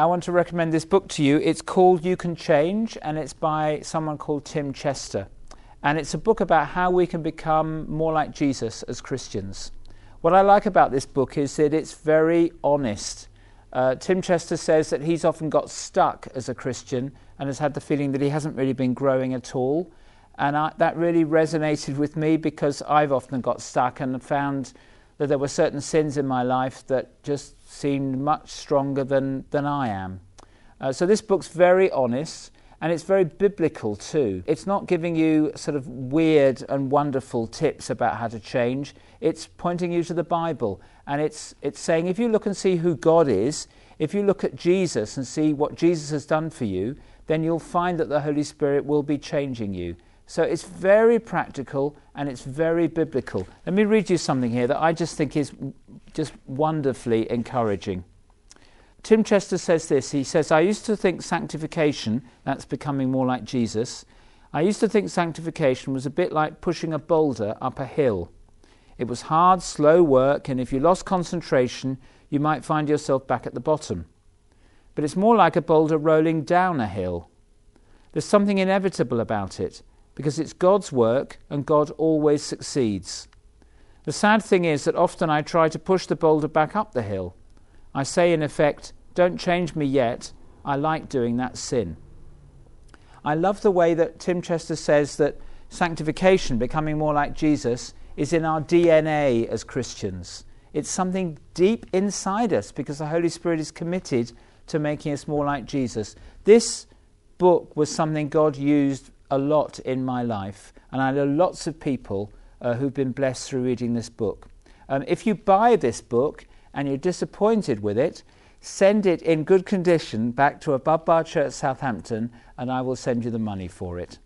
want to recommend this book to you. It's called You Can Change, and it's by someone called Tim Chester. And it's a book about how we can become more like Jesus as Christians. What I like about this book is that it's very honest. Tim Chester says that he's often got stuck as a Christian and has had the feeling that he hasn't really been growing at all. And that really resonated with me because I've often got stuck and found that there were certain sins in my life that just seemed much stronger than I am. So this book's very honest, and it's very biblical too. It's not giving you sort of weird and wonderful tips about how to change. It's pointing you to the Bible, and it's saying if you look and see who God is, if you look at Jesus and see what Jesus has done for you, then you'll find that the Holy Spirit will be changing you. So it's very practical and it's very biblical. Let me read you something here that I just think is just wonderfully encouraging. Tim Chester says this. He says, I used to think sanctification, that's becoming more like Jesus, I used to think sanctification was a bit like pushing a boulder up a hill. It was hard, slow work, and if you lost concentration, you might find yourself back at the bottom. But it's more like a boulder rolling down a hill. There's something inevitable about it, because it's God's work and God always succeeds. The sad thing is that often I try to push the boulder back up the hill. I say in effect, don't change me yet, I like doing that sin. I love the way that Tim Chester says that sanctification, becoming more like Jesus, is in our DNA as Christians. It's something deep inside us because the Holy Spirit is committed to making us more like Jesus. This book was something God used a lot in my life, and I know lots of people who've been blessed through reading this book. If you buy this book and you're disappointed with it, send it in good condition back to Above Bar Church, Southampton, and I will send you the money for it.